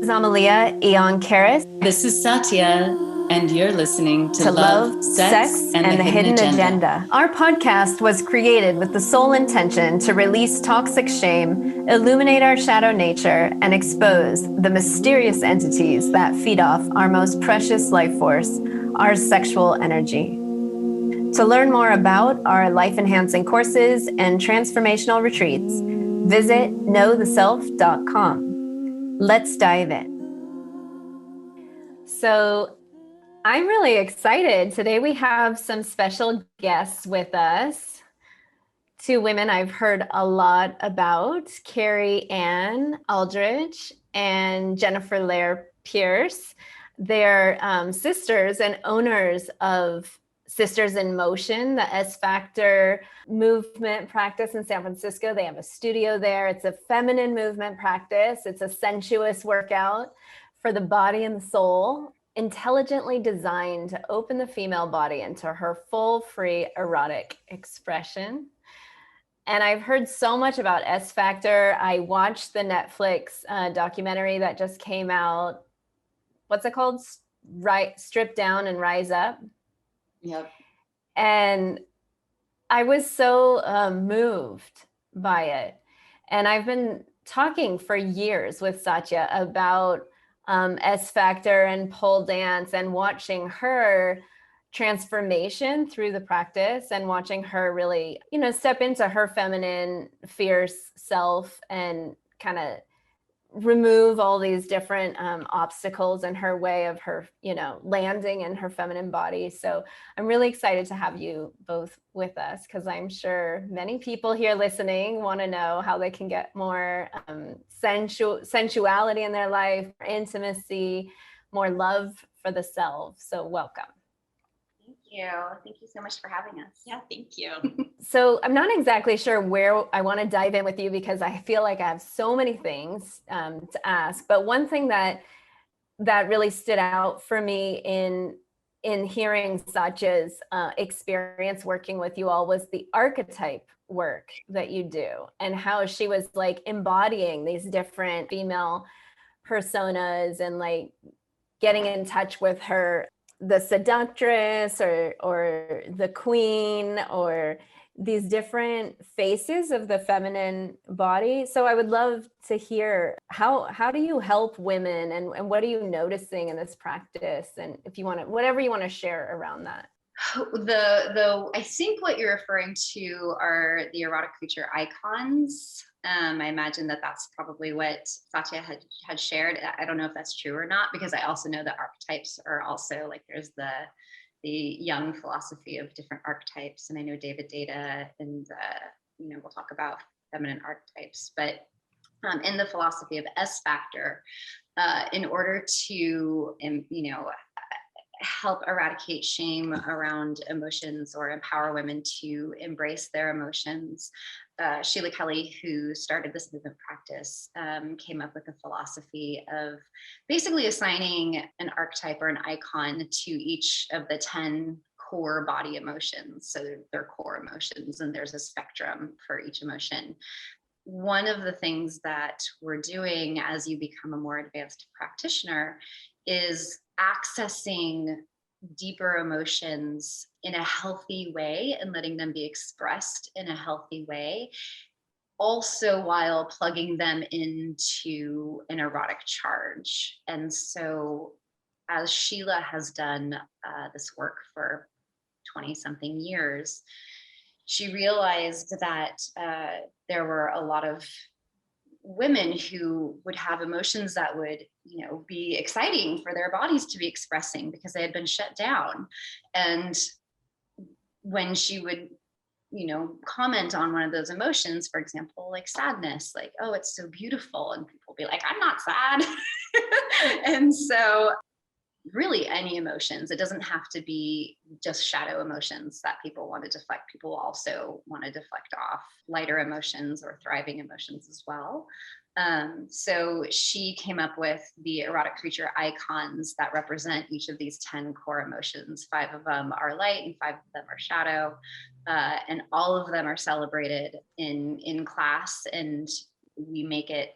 is Amelía and Kerry. This is Satya, and you're listening to Love, Sex, and the Hidden Agenda. Our podcast was created with the sole intention to release toxic shame, illuminate our shadow nature, and expose the mysterious entities that feed off our most precious life force, our sexual energy. To learn more about our life-enhancing courses and transformational retreats, visit knowtheself.com. Let's dive in. So I'm really excited. Today we have some special guests with us. Two women I've heard a lot about, Kerry and Aldridge and Jennifer Lehr Pearce. They're sisters and owners of Sisters in Motion, the S Factor movement practice in San Francisco. They have a studio there. It's a feminine movement practice. It's a sensuous workout for the body and the soul, intelligently designed to open the female body into her full, free, erotic expression. And I've heard so much about S Factor. I watched the Netflix documentary that just came out. What's it called? Strip Down and Rise Up. Yep. And I was so moved by it. And I've been talking for years with Satya about S Factor and pole dance and watching her transformation through the practice and watching her really, step into her feminine, fierce self and kind of remove all these different obstacles in her way of her, landing in her feminine body. So I'm really excited to have you both with us because I'm sure many people here listening want to know how they can get more sensuality in their life, intimacy, more love for the self. So welcome. Thank you. Thank you so much for having us. Yeah, thank you. So I'm not exactly sure where I want to dive in with you because I feel like I have so many things to ask. But one thing that really stood out for me in hearing Satya's experience working with you all was the archetype work that you do and how she was like embodying these different female personas and like getting in touch with her, the seductress or the queen or these different faces of the feminine body. So I would love to hear how do you help women and what are you noticing in this practice? And if you want to, whatever you want to share around that. I think what you're referring to are the erotic creature icons. I imagine that that's probably what Satya had shared. I don't know if that's true or not, because I also know that archetypes are also like there's the young philosophy of different archetypes, and I know David Data and we'll talk about feminine archetypes, but in the philosophy of S Factor, in order to help eradicate shame around emotions or empower women to embrace their emotions, Sheila Kelly, who started this movement practice, came up with a philosophy of basically assigning an archetype or an icon to each of the 10 core body emotions. So they're core emotions, and there's a spectrum for each emotion. One of the things that we're doing as you become a more advanced practitioner is accessing deeper emotions in a healthy way and letting them be expressed in a healthy way, also while plugging them into an erotic charge. And so as Sheila has done this work for 20 something years, she realized that there were a lot of women who would have emotions that would, be exciting for their bodies to be expressing because they had been shut down. And when she would, comment on one of those emotions, for example, like sadness, like, oh, it's so beautiful. And people would be like, I'm not sad. And so really any emotions, it doesn't have to be just shadow emotions that people want to deflect. People also want to deflect off lighter emotions or thriving emotions as well. So she came up with the erotic creature icons that represent each of these 10 core emotions. 5 of them are light and 5 of them are shadow. And all of them are celebrated in class, and we make it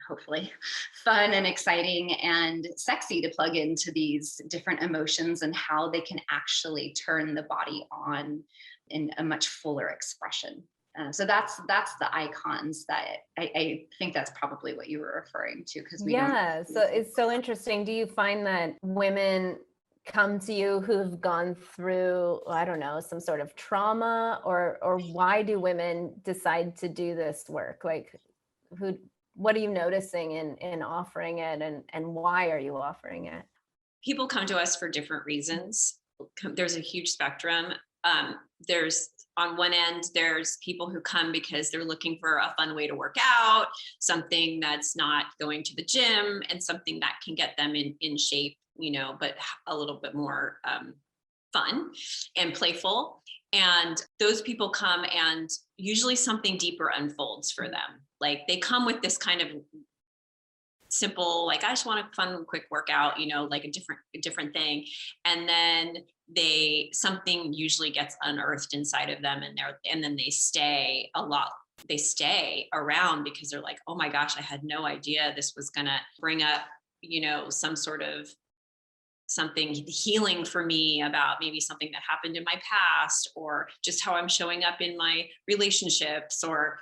hopefully fun and exciting and sexy to plug into these different emotions and how they can actually turn the body on in a much fuller expression. So that's the icons that I think that's probably what you were referring to, because we Yeah, so it's so interesting. Do you find that women come to you who've gone through, I don't know, some sort of trauma, or why do women decide to do this work? Like, what are you noticing in offering it, and why are you offering it? People come to us for different reasons. There's a huge spectrum. There's on one end, there's people who come because they're looking for a fun way to work out, something that's not going to the gym, and something that can get them in shape, but a little bit more fun and playful. And those people come, and usually something deeper unfolds for them. Like, they come with this kind of simple, like, I just want a fun, quick workout, like a different thing. And then something usually gets unearthed inside of them, and then they stay around because they're like, oh my gosh, I had no idea this was gonna bring up, some sort of something healing for me about maybe something that happened in my past, or just how I'm showing up in my relationships, or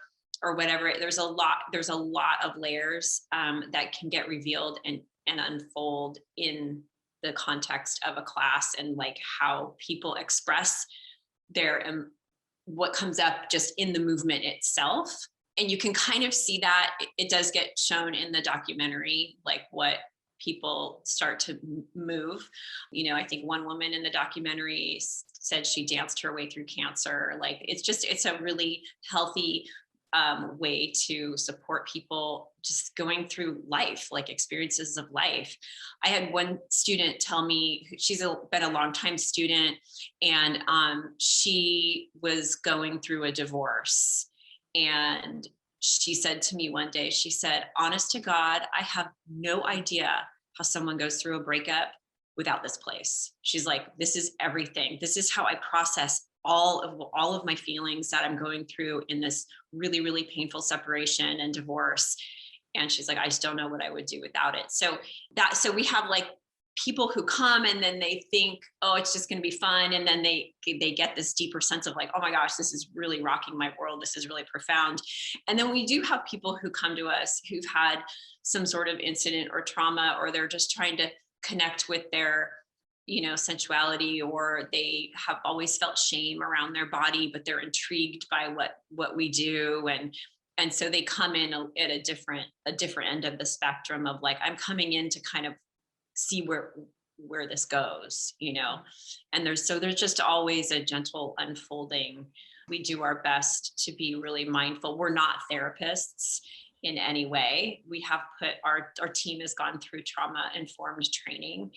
whatever. There's a lot of layers that can get revealed and unfold in the context of a class, and like how people express their what comes up just in the movement itself. And you can kind of see that it does get shown in the documentary, like what people start to move. I think one woman in the documentary said she danced her way through cancer. Like, it's a really healthy way to support people just going through life, like experiences of life. I had one student tell me, she's been a longtime student, and she was going through a divorce. And she said to me one day, she said, honest to God, I have no idea how someone goes through a breakup without this place. She's like, this is everything. This is how I process all of my feelings that I'm going through in this really, really painful separation and divorce. And she's like, I just don't know what I would do without it. So we have like people who come, and then they think, oh, it's just going to be fun. And then they get this deeper sense of like, oh my gosh, this is really rocking my world. This is really profound. And then we do have people who come to us who've had some sort of incident or trauma, or they're just trying to connect with their sensuality, or they have always felt shame around their body, but they're intrigued by what we do. And so they come in at a different end of the spectrum of like, I'm coming in to kind of see where this goes, and there's just always a gentle unfolding. We do our best to be really mindful. We're not therapists in any way. We have our team has gone through trauma-informed training,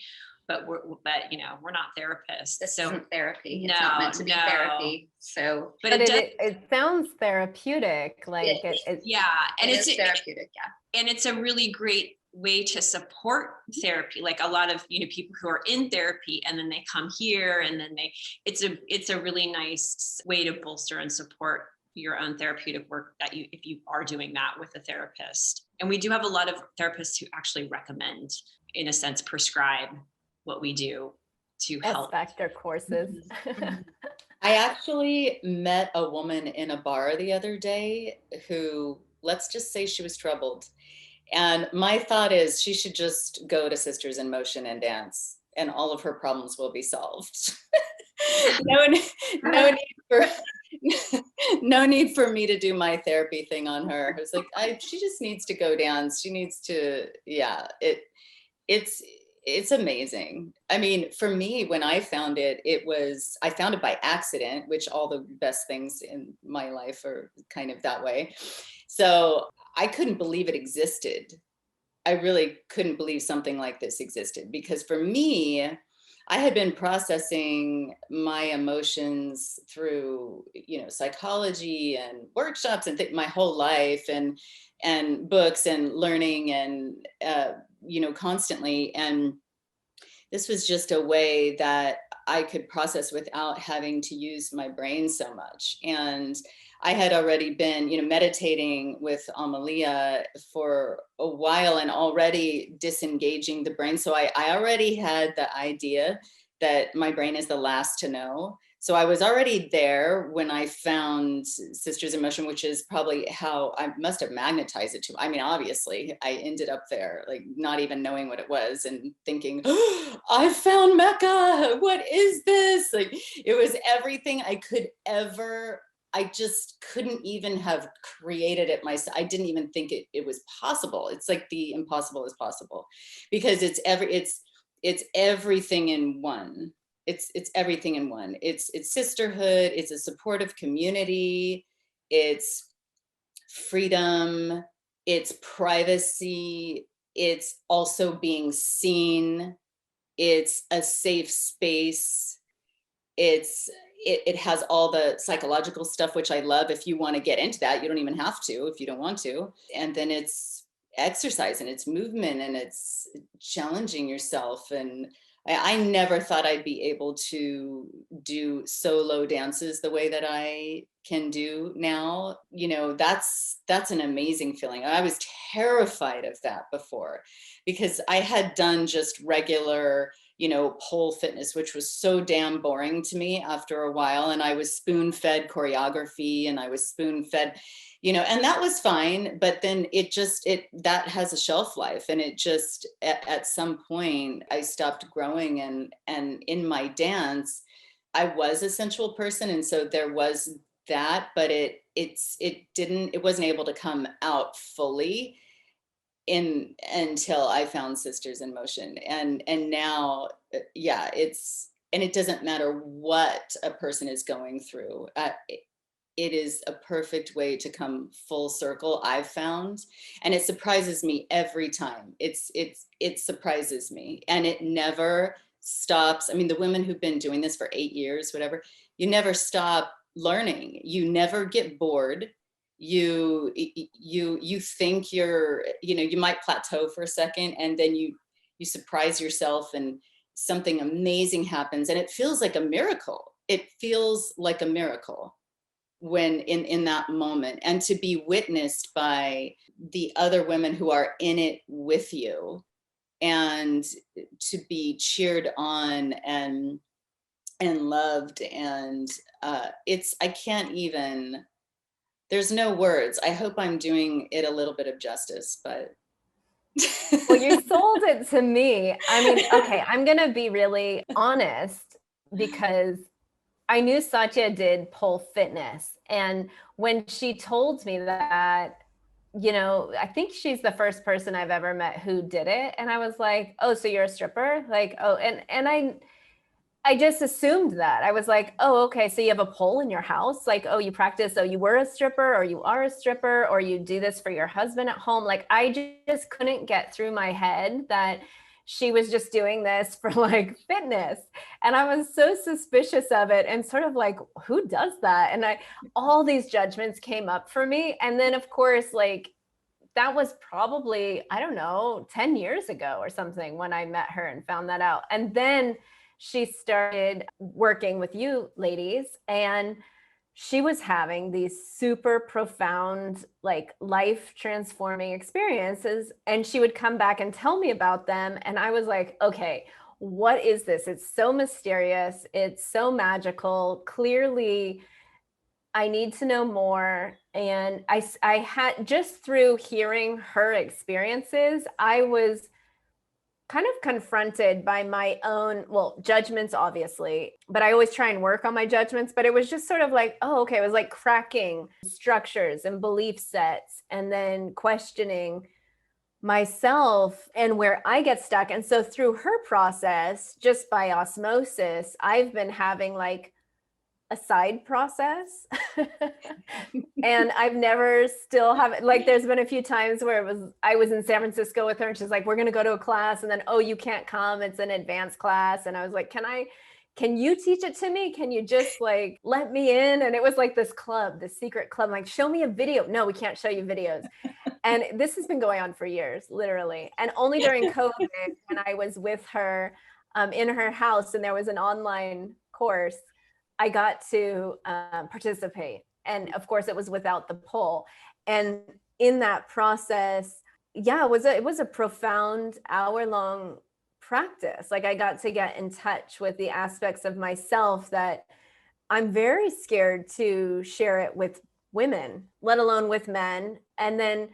but we're not therapists. This isn't therapy. No, it's not meant to be therapy. So, but it sounds therapeutic. Like yeah, and it's therapeutic. Yeah, and it's a really great way to support therapy. Like a lot of people who are in therapy, and then they come here, and then it's a really nice way to bolster and support your own therapeutic work if you are doing that with a therapist. And we do have a lot of therapists who actually recommend, in a sense, prescribe what we do to help. Their courses. I actually met a woman in a bar the other day who, let's just say she was troubled. And my thought is she should just go to Sisters in Motion and dance, and all of her problems will be solved. No need for me to do my therapy thing on her. I was like, she just needs to go dance. She needs to, it's amazing. I mean, for me, when I found it, I found it by accident, which all the best things in my life are kind of that way. So I couldn't believe it existed. I really couldn't believe something like this existed, because for me, I had been processing my emotions through, psychology and workshops and my whole life, and books and learning and, constantly. And this was just a way that I could process without having to use my brain so much. And I had already been, meditating with Amelia for a while and already disengaging the brain. So I already had the idea that my brain is the last to know. So I was already there when I found Sisters in Motion, which is probably how I must have magnetized it to. I mean, obviously, I ended up there, like not even knowing what it was and thinking, oh, I found Mecca. What is this? Like, it was everything I could ever. I just couldn't even have created it myself. I didn't even think it was possible. It's like the impossible is possible, because it's everything in one. It's everything in one. It's sisterhood. It's a supportive community. It's freedom. It's privacy. It's also being seen. It's a safe space. It has all the psychological stuff, which I love. If you want to get into that, you don't even have to if you don't want to. And then it's exercise and it's movement and it's challenging yourself. And I never thought I'd be able to do solo dances the way that I can do now. That's an amazing feeling. I was terrified of that before, because I had done just regular, pole fitness, which was so damn boring to me after a while. And I was spoon-fed choreography and I was spoon-fed, and that was fine. But then that has a shelf life. And it just, at some point I stopped growing. And in my dance, I was a sensual person. And so there was that, but it wasn't able to come out fully until I found Sisters in Motion. And now, yeah, it doesn't matter what a person is going through. It is a perfect way to come full circle, I've found. And it surprises me every time. It surprises me, and it never stops. I mean, the women who've been doing this for 8 years, whatever, you never stop learning. You never get bored. You think you might plateau for a second, and then you surprise yourself and something amazing happens, and it feels like a miracle. It feels like a miracle when in that moment, and to be witnessed by the other women who are in it with you, and to be cheered on and loved. And I can't even, there's no words. I hope I'm doing it a little bit of justice, but. Well, you sold it to me. I mean, okay, I'm going to be really honest, because I knew Satya did pole fitness. And when she told me that, I think she's the first person I've ever met who did it. And I was like, oh, so you're a stripper? Like, oh, and I just assumed that. I was like, oh, okay, so you have a pole in your house? Like, oh, you practice, oh, you were a stripper, or you are a stripper, or you do this for your husband at home. Like, I just couldn't get through my head that she was just doing this for like fitness. And I was so suspicious of it and sort of like, who does that? And all these judgments came up for me. And then of course, like, that was probably, I don't know, 10 years ago or something when I met her and found that out. And then she started working with you ladies, and she was having these super profound, like life transforming experiences. And she would come back and tell me about them. And I was like, okay, what is this? It's so mysterious. It's so magical. Clearly, I need to know more. And I had, just through hearing her experiences, I was kind of confronted by my own, judgments, obviously, but I always try and work on my judgments. But it was just sort of like, oh, okay. It was like cracking structures and belief sets, and then questioning myself and where I get stuck. And so through her process, just by osmosis, I've been having like a side process. And I've never still have, like, there's been a few times where I was in San Francisco with her and she's like, we're going to go to a class. And then, oh, you can't come. It's an advanced class. And I was like, can you teach it to me? Can you just like, let me in? And it was like this club, this secret club, like, show me a video. No, we can't show you videos. And this has been going on for years, literally. And only during COVID, when I was with her in her house and there was an online course, I got to participate. And of course it was without the pole. And in that process, yeah, it was a profound hour-long practice. Like I got to get in touch with the aspects of myself that I'm very scared to share it with women, let alone with men. And then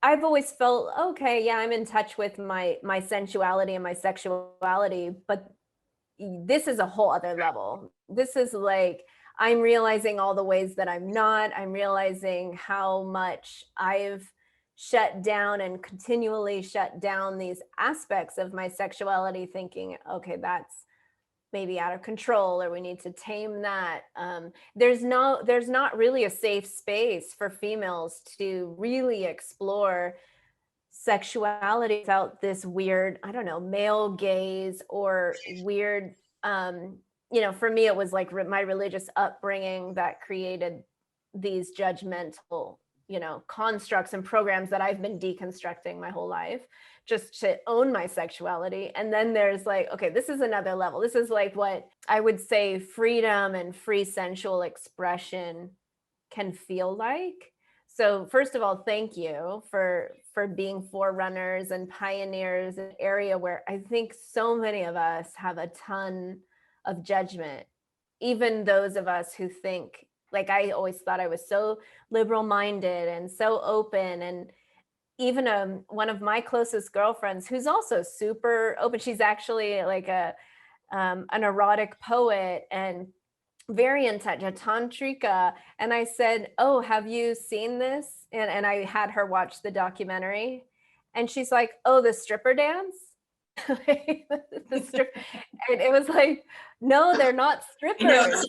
I've always felt, okay, yeah, I'm in touch with my sensuality and my sexuality, but this is a whole other level. This is like, I'm realizing all the ways that I'm not. I'm realizing how much I've shut down and continually shut down these aspects of my sexuality, thinking, okay, that's maybe out of control, or we need to tame that. There's not really a safe space for females to really explore sexuality without this weird, I don't know, male gaze or weird, for me, it was like my religious upbringing that created these judgmental, constructs and programs that I've been deconstructing my whole life just to own my sexuality. And then there's like, okay, this is another level. This is like what I would say freedom and free sensual expression can feel like. So first of all, thank you for being forerunners and pioneers in an area where I think so many of us have a ton of judgment. Even those of us who think, like I always thought I was so liberal minded and so open. And even one of my closest girlfriends who's also super open, she's actually like an erotic poet and very in touch, a tantrika. And I said, oh, have you seen this? And I had her watch the documentary. And she's like, oh, the stripper dance? The strip. And it was like, no, they're not strippers.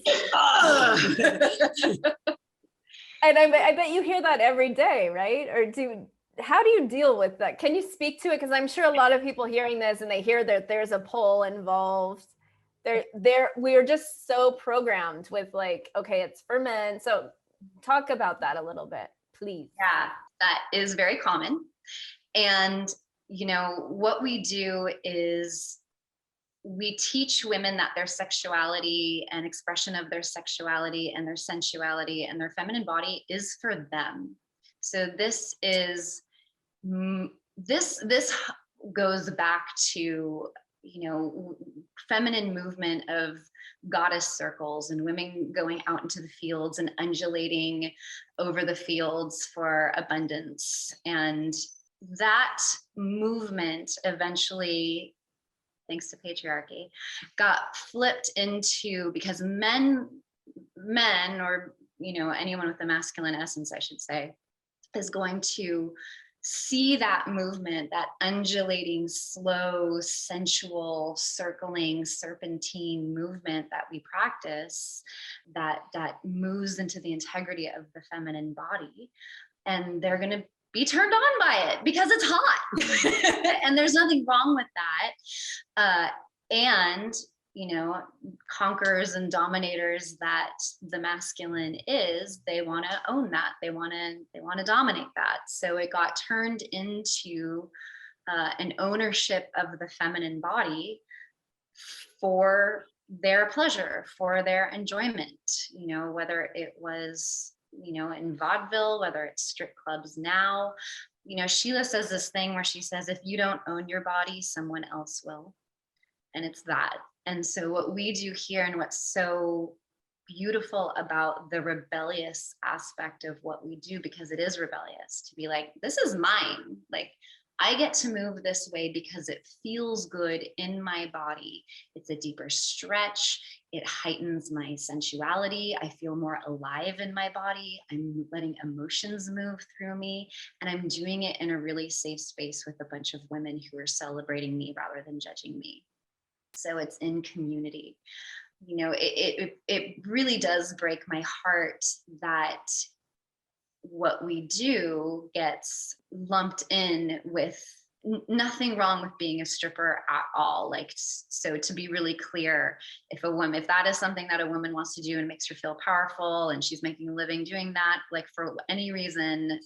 And I bet you hear that every day, right? Or how do you deal with that? Can you speak to it? Because I'm sure a lot of people hearing this and they hear that there's a pole involved. We are just so programmed with like, okay, it's for men. So talk about that a little bit, please. Yeah, that is very common. And, what we do is we teach women that their sexuality and expression of their sexuality and their sensuality and their feminine body is for them. So this goes back to, feminine movement of goddess circles and women going out into the fields and undulating over the fields for abundance. And that movement eventually, thanks to patriarchy, got flipped into, because men or anyone with a masculine essence, I should say, is going to see that movement, that undulating, slow, sensual, circling, serpentine movement that we practice, that moves into the integrity of the feminine body, and they're going to be turned on by it because it's hot. And there's nothing wrong with that. And conquerors and dominators that the masculine is, they want to own that. They want to dominate that. So it got turned into an ownership of the feminine body for their pleasure, for their enjoyment, whether it was, in vaudeville, whether it's strip clubs now. Sheila says this thing where she says, if you don't own your body, someone else will. And it's that. And so what we do here, and what's so beautiful about the rebellious aspect of what we do, because it is rebellious, to be like, this is mine. Like, I get to move this way because it feels good in my body. It's a deeper stretch. It heightens my sensuality. I feel more alive in my body. I'm letting emotions move through me. And I'm doing it in a really safe space with a bunch of women who are celebrating me rather than judging me. So it's in community. It really does break my heart that what we do gets lumped in with nothing wrong with being a stripper at all. Like, so to be really clear, if that is something that a woman wants to do and makes her feel powerful and she's making a living doing that, like for any reason,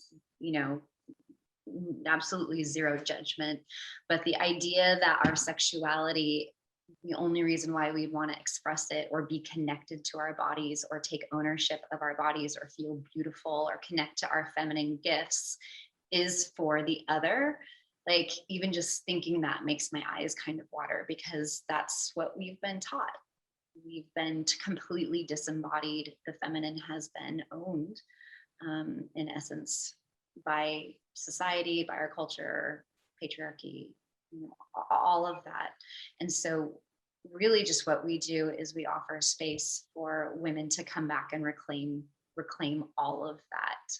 absolutely zero judgment. But the idea that our sexuality the only reason why we want to express it or be connected to our bodies or take ownership of our bodies or feel beautiful or connect to our feminine gifts is for the other. Like, even just thinking that makes my eyes kind of water, because that's what we've been taught. We've been completely disembodied. The feminine has been owned, in essence, by society, by our culture, patriarchy, all of that. And so really just what we do is we offer space for women to come back and reclaim all of that.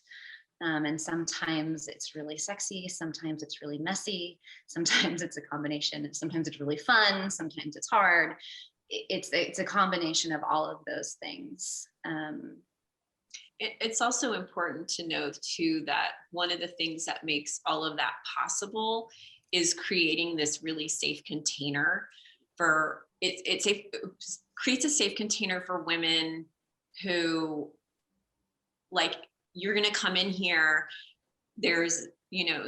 And sometimes it's really sexy, sometimes it's really messy, sometimes it's a combination, sometimes it's really fun, sometimes it's hard. It's a combination of all of those things. It's also important to know too that one of the things that makes all of that possible is creating this really safe container for it creates a safe container for women who, like, you're going to come in here, there's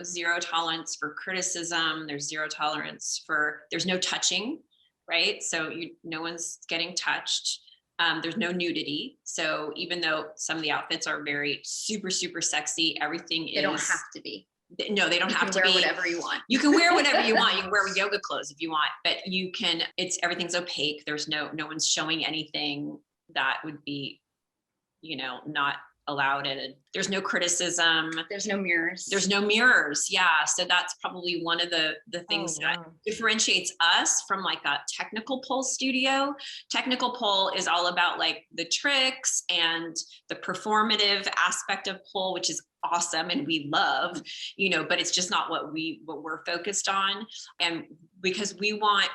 zero tolerance for criticism, there's no touching, right? So no one's getting touched. There's no nudity. So even though some of the outfits are very super, super sexy, everything They don't have to be. No, they don't have to be. You can wear whatever you want. You can wear whatever you want. You can wear yoga clothes if you want, but everything's opaque. There's no one's showing anything that would be, not allowed. There's no criticism. There's no mirrors. Yeah. So that's probably one of the things that differentiates us from like a technical pole studio. Technical pole is all about like the tricks and the performative aspect of pole, which is awesome and we love, but it's just not what we're focused on. And because we want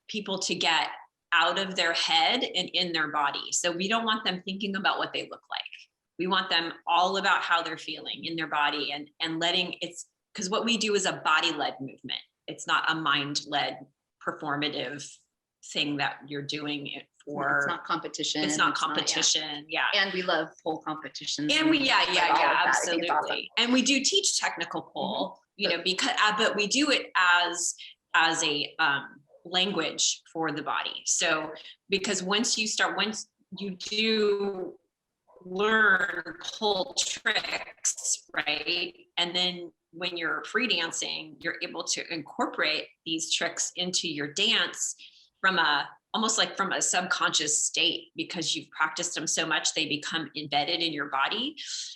people to get out of their head and in their body. So we don't want them thinking about what they look like. We want them all about how they're feeling in their body and letting because what we do is a body-led movement. It's not a mind-led performative thing that you're doing it for. It's not competition. Yeah. And we love pole competitions. And absolutely. Awesome. And we do teach technical pole, because, but we do it as a language for the body. So, because once you do learn pole tricks, right? And then when you're free dancing, you're able to incorporate these tricks into your dance almost like from a subconscious state, because you've practiced them so much, they become embedded in your body.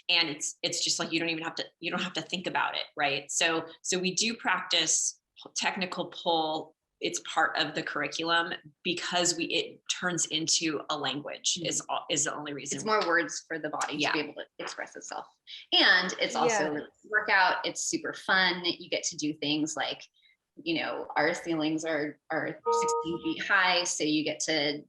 And it's just like, you don't have to think about it. Right. So we do practice technical pole. It's part of the curriculum because it turns into a language is the only reason. It's more words for the body to be able to express itself. And it's also a workout. It's super fun. You get to do things like, our ceilings are 16 feet high. So you get to,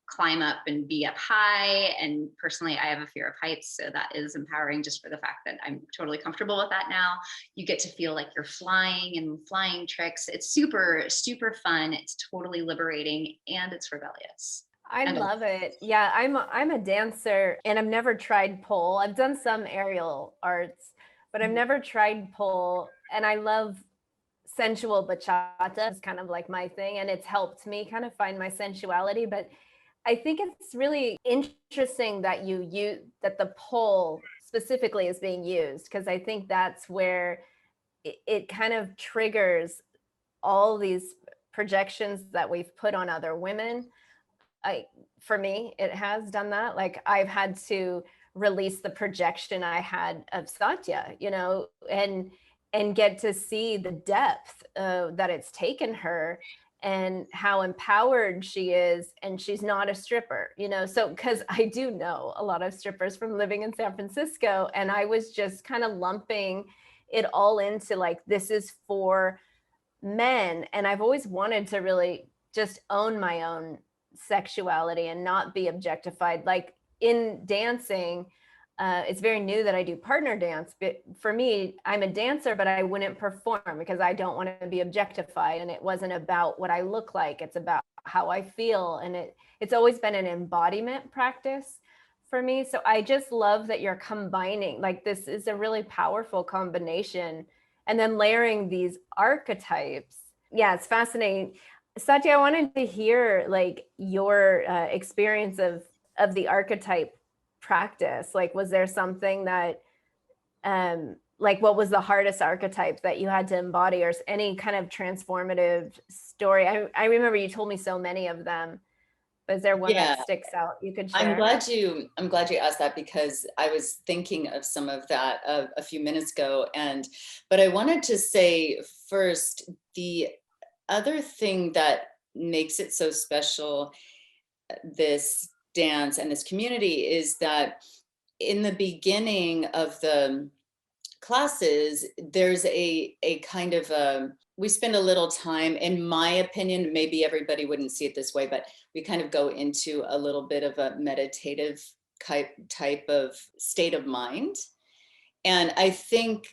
climb up and be up high. And personally, I have a fear of heights. So that is empowering just for the fact that I'm totally comfortable with that now. You get to feel like you're flying and flying tricks. It's super, super fun. It's totally liberating and it's rebellious. I love it. Yeah, I'm a dancer and I've never tried pole. I've done some aerial arts, but I've never tried pole. And I love sensual bachata. It's kind of like my thing. And it's helped me kind of find my sensuality. But I think it's really interesting that that the pole specifically is being used, because I think that's where it kind of triggers all these projections that we've put on other women. For me, it has done that. Like, I've had to release the projection I had of Satya, and get to see the depth that it's taken her and how empowered she is. And she's not a stripper, so, because I do know a lot of strippers from living in San Francisco, and I was just kind of lumping it all into like, this is for men. And I've always wanted to really just own my own sexuality and not be objectified. Like in dancing, it's very new that I do partner dance, but for me, I'm a dancer, but I wouldn't perform because I don't want to be objectified. And it wasn't about what I look like. It's about how I feel. And it's always been an embodiment practice for me. So I just love that you're combining, like, this is a really powerful combination, and then layering these archetypes. Yeah, it's fascinating. Satya, I wanted to hear like your experience of the archetype practice. Like, was there something that, like, what was the hardest archetype that you had to embody, or any kind of transformative story? I remember you told me so many of them, but is there one Yeah. that sticks out you could I'm share? glad you asked that, because I was thinking of some of that a few minutes ago. But I wanted to say first, the other thing that makes it so special, this dance and this community, is that in the beginning of the classes, there's a kind of we spend a little time, in my opinion, maybe everybody wouldn't see it this way, but we kind of go into a little bit of a meditative type of state of mind. And I think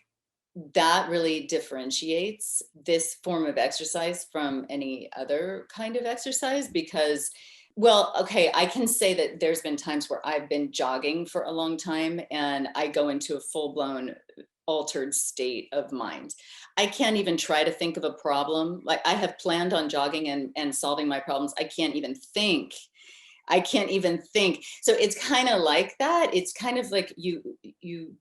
that really differentiates this form of exercise from any other kind of exercise, because, well, okay, I can say that there's been times where I've been jogging for a long time and I go into a full-blown altered state of mind. I can't even try to think of a problem. Like, I have planned on jogging and solving my problems. I can't even think. So it's kind of like that. It's kind of like you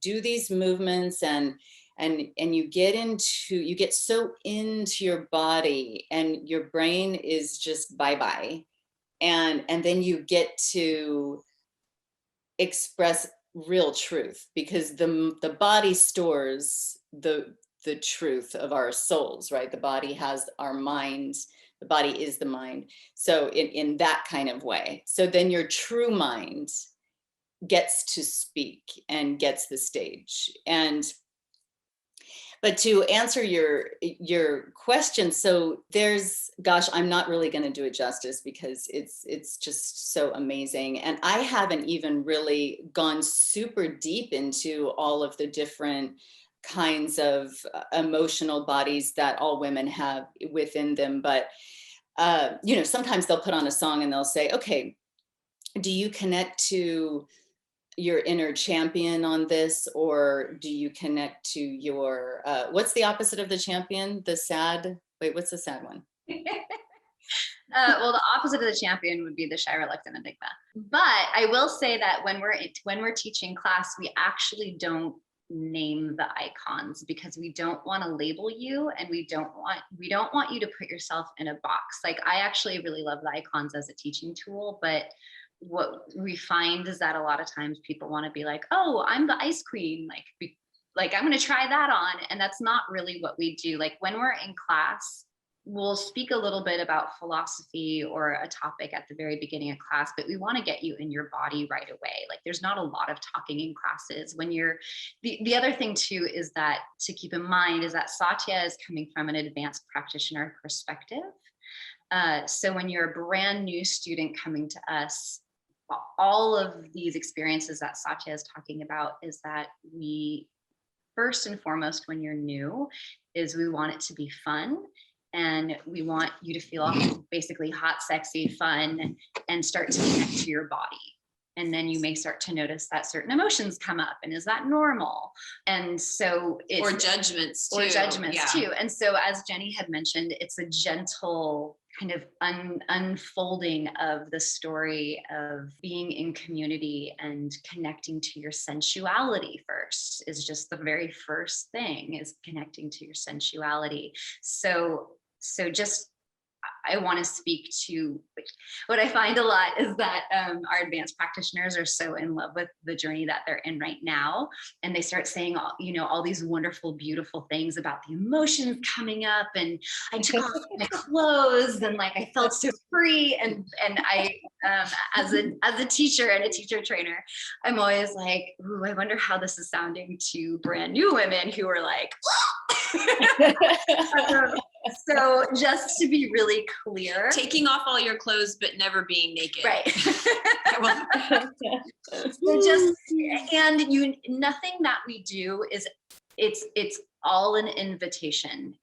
do these movements, and you get so into your body, and your brain is just bye-bye. And then you get to express real truth, because the body stores the truth of our souls, right? The body has our mind. The body is the mind. So in that kind of way. So then your true mind gets to speak and gets the stage. But to answer your question, so there's, gosh, I'm not really going to do it justice, because it's just so amazing. And I haven't even really gone super deep into all of the different kinds of emotional bodies that all women have within them. But sometimes they'll put on a song and they'll say, okay, do you connect to your inner champion on this, or do you connect to your what's the opposite of the champion? What's the sad one? Well, the opposite of the champion would be the shy, reluctant enigma. But I will say that when we're teaching class, we actually don't name the icons, because we don't want to label you, and we don't want you to put yourself in a box. Like, I actually really love the icons as a teaching tool, but what we find is that a lot of times people want to be like, oh, I'm the ice queen, like I'm going to try that on. And that's not really what we do. Like, when we're in class, we'll speak a little bit about philosophy or a topic at the very beginning of class, but we want to get you in your body right away. Like, there's not a lot of talking in classes. When you're, the other thing too is that to keep in mind is that Satya is coming from an advanced practitioner perspective. So when you're a brand new student coming to us, all of these experiences that Satya is talking about is that we, first and foremost, when you're new, is we want it to be fun. And we want you to feel basically hot, sexy, fun, and start to connect to your body. And then you may start to notice that certain emotions come up, and is that normal? And so it's, or judgments too. And so, as Jenny had mentioned, it's a gentle kind of unfolding of the story of being in community and connecting to your sensuality first. Is just the very first thing, is connecting to your sensuality. So just, I want to speak to what I find a lot is that our advanced practitioners are so in love with the journey that they're in right now. And they start saying, all these wonderful, beautiful things about the emotions coming up. And I took off my clothes, and like, I felt so free. And I, as a teacher and a teacher trainer, I'm always like, ooh, I wonder how this is sounding to brand new women who are like, so just to be really clear, taking off all your clothes but never being naked, right? So nothing that we do is, it's all an invitation.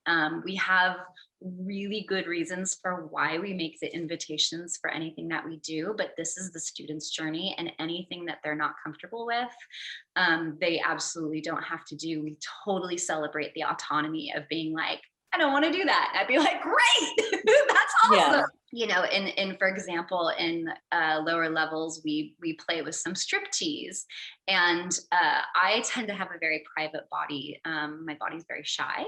We have really good reasons for why we make the invitations for anything that we do, but this is the student's journey, and anything that they're not comfortable with, they absolutely don't have to do. We totally celebrate the autonomy of being like, I don't want to do that. I'd be like, great, that's awesome. Yeah. You know, and for example, in lower levels, we play with some striptease, and I tend to have a very private body. My body's very shy,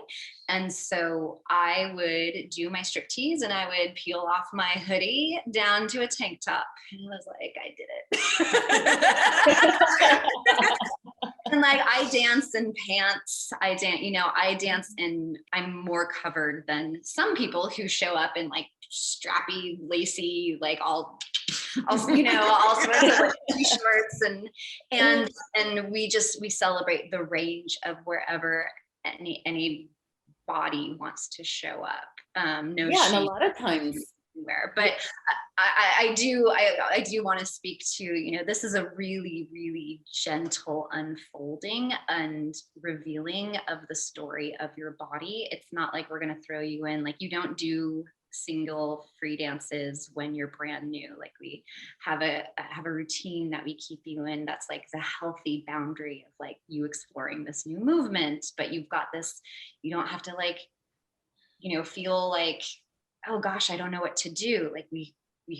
and so I would do my striptease, and I would peel off my hoodie down to a tank top, and I was like, I did it. And like I dance in pants, I dance in, I'm more covered than some people who show up in like strappy, lacy, like all all sorts of like t-shirts and we celebrate the range of wherever any body wants to show up. No Yeah, and a shame lot of times anywhere. But I do want to speak to, this is a really, really gentle unfolding and revealing of the story of your body. It's not like we're going to throw you in, like you don't do single free dances when you're brand new. Like we have a routine that we keep you in. That's like the healthy boundary of like you exploring this new movement, but you've got this, you don't have to like, feel like, oh gosh, I don't know what to do. Like we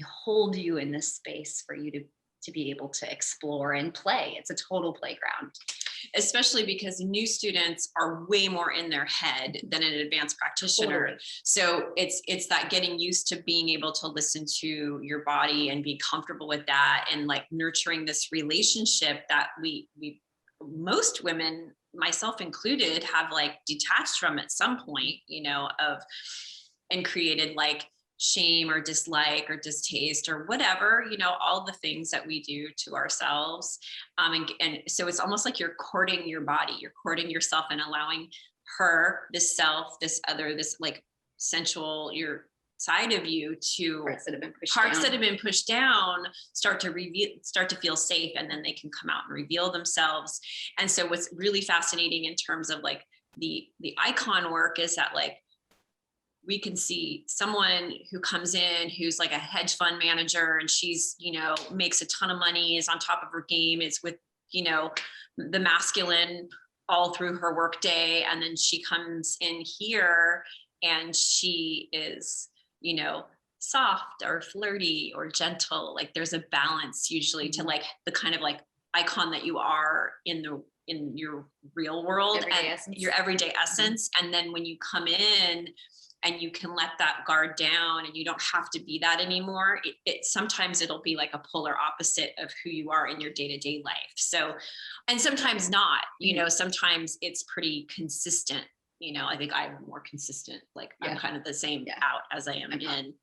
hold you in this space for you to be able to explore and play. It's a total playground. Especially because new students are way more in their head than an advanced practitioner. Totally. So it's that getting used to being able to listen to your body and be comfortable with that, and like nurturing this relationship that we most women, myself included, have like detached from at some point, and created like shame or dislike or distaste or whatever, all the things that we do to ourselves. And so it's almost like you're courting your body, you're courting yourself and allowing her, this self, this other, this like sensual, your side of you to Parts that have been pushed down start to feel safe, and then they can come out and reveal themselves. And so what's really fascinating in terms of like the icon work is that like we can see someone who comes in who's like a hedge fund manager, and she's, makes a ton of money, is on top of her game, is with, the masculine all through her workday. And then she comes in here and she is, soft or flirty or gentle. Like there's a balance usually to like the kind of like icon that you are in your real world, your everyday essence. And then when you come in, and you can let that guard down and you don't have to be that anymore. Sometimes it'll be like a polar opposite of who you are in your day-to-day life. So, and sometimes not, sometimes it's pretty consistent. I think I'm more consistent. Like I'm kind of the same out as I am in.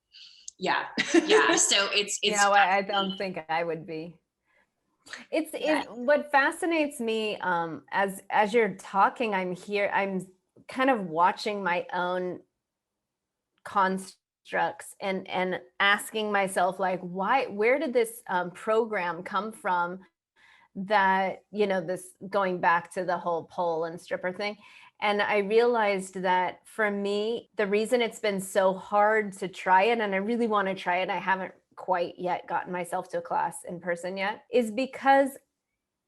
Yeah. Yeah. So it's I don't think I would be. What fascinates me, as you're talking, I'm kind of watching my own constructs and asking myself like, where did this program come from, that this, going back to the whole pole and stripper thing. And I realized that for me, the reason it's been so hard to try it, and I really want to try it, I haven't quite yet gotten myself to a class in person yet, is because